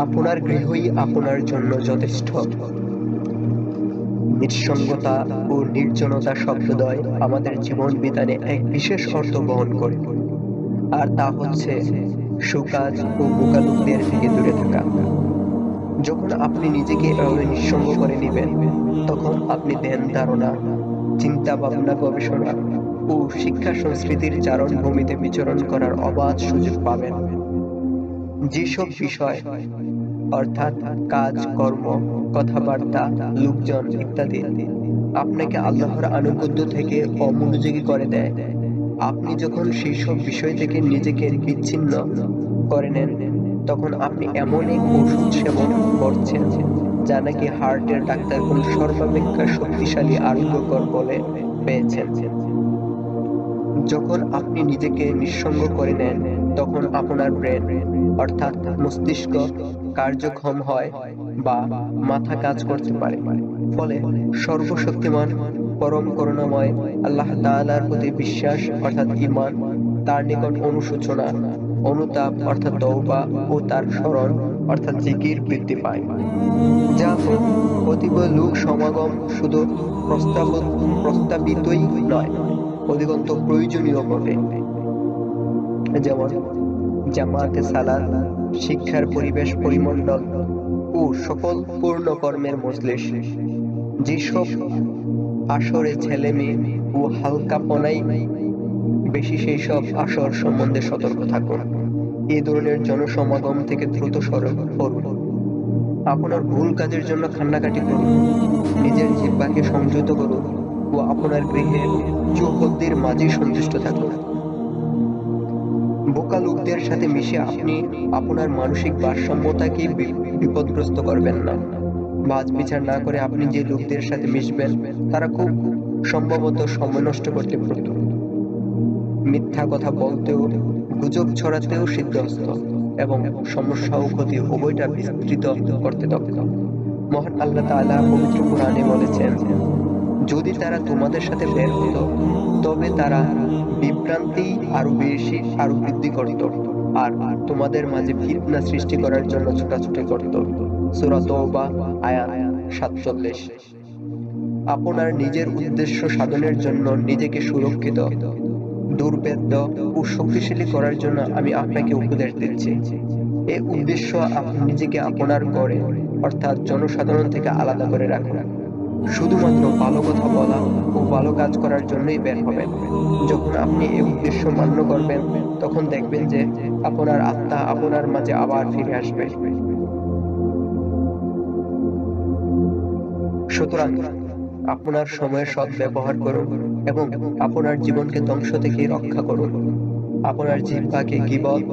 আপনার গৃহই আপনার জন্য যথেষ্ট। নিঃসঙ্গতা ও নির্জনতা শব্দদ্বয় আমাদের জীবন বিধানে এক বিশেষ অর্থ বহন করে, আর তা হচ্ছে সুকাজ ও বোকা লোকদের থেকে দূরে থাকা। যখন আপনি নিজেকে এভাবে নিঃসঙ্গ করে নেবেন, তখন আপনি ধ্যান ধারণা, চিন্তা ভাবনা, গবেষণা ও শিক্ষা সংস্কৃতির চারণভূমিতে বিচরণ করার অবাধ সুযোগ পাবেন। যেসব বিষয় অর্থাৎ কাজ, কর্ম, কথাবার্তা, লোকজন ইত্যাদি আপনাকে আল্লাহর আনুগত্য থেকে অমনোযোগী করে দেয়, আপনি যখন সেই সব বিষয় থেকে নিজেকে বিচ্ছিন্ন করে নেন, তখন আপনি এমন এক ওষুধ সেবন করছেন যা নাকি হার্টের ডাক্তারগণ সর্বাপেক্ষা শক্তিশালী আরোগ্যকর বলে পেয়েছেন। যখন আপনি নিজেকে নিঃসঙ্গ করে নেন, তখন আপনার ব্রেন অর্থাৎ মস্তিষ্ক কার্যক্ষম হয় বা মাথা কাজ করতে পারে। ফলে সর্বশক্তিমান পরম করুণাময় আল্লাহ তাআলার প্রতি বিশ্বাস অর্থাৎ ঈমান, তার নিকট অনুশোচনা, অনুতাপ অর্থাৎ তওবা ও তার স্মরণ অর্থাৎ জিকির বৃদ্ধি পায়। যা কতিপয় লোক সমাগম শুধু প্রস্তাবিতই নয়, অধিকন্ত প্রয়োজনীয় বটে। যেমন জামাতে সালাত, শিক্ষার পরিবেশ পরিমণ্ডল ও সকল পূর্ণ কর্মের মজলিস। যেসব আসরে ছেলে মেয়ে ও হালকাপনাই বেশি, সেই সব আসর সম্বন্ধে সতর্ক থাকুন। এই ধরনের জনসমাগম থেকে দ্রুত সরে পড়ুন। আপনার ভুল কাজের জন্য কান্নাকাটি করুন, নিজের জিহ্বাকে সংযত করুন ও আপনার গৃহের চৌহদ্দির মাঝে সন্তুষ্ট থাকুন। বোকা লোকদের সাথে মিশে আপনি আপনার মানসিক ভারসাম্যতাকে বিপদগ্রস্ত করবেন না। বাজ বিচার না করে আপনি যে লোকদের সাথে মিশবেন, তারা খুব সম্ভবত সময় নষ্ট করতে প্রস্তুত, মিথ্যা কথা বলতেও, গুজব ছড়াতেও সিদ্ধহস্ত এবং সমস্যা ও ক্ষতি উভয়টা বিস্তৃত করতে দক্ষ। মহান আল্লাহ তাআলা পবিত্র কোরআনে বলেছেন, যদি তারা তোমাদের সাথে বের হতো, তবে তারা বিভ্রান্তি আরো বৃদ্ধি করত আর তোমাদের মাঝে ফিতনা সৃষ্টি করার জন্য ছোটাছুটি করত। সূরা তাওবা আয়াত ৪৭। আপনার নিজের উদ্দেশ্য সাধনের জন্য নিজেকে সুরক্ষিত, দুর্ভেদ্য ও শক্তিশালী করার জন্য আমি আপনাকে উপদেশ দিচ্ছি। এই উদ্দেশ্য আপনি নিজেকে আপনার করে অর্থাৎ জনসাধারণ থেকে আলাদা করে রাখুন। শুধুমাত্র ভালো কথা বলা ও ভালো কাজ করার জন্যই বের হবেন। যখন আপনি এই উদ্দেশ্য মান্য করবেন, তখন দেখবেন যে আপনার আত্মা আপনার মাঝে আবার ফিরে আসবে। সুতরাং আপনার সময়ের সৎ ব্যবহার করুন এবং আপনার জীবনকে ধ্বংস থেকে রক্ষা করুন। আপনার জিহ্বাকে গীবত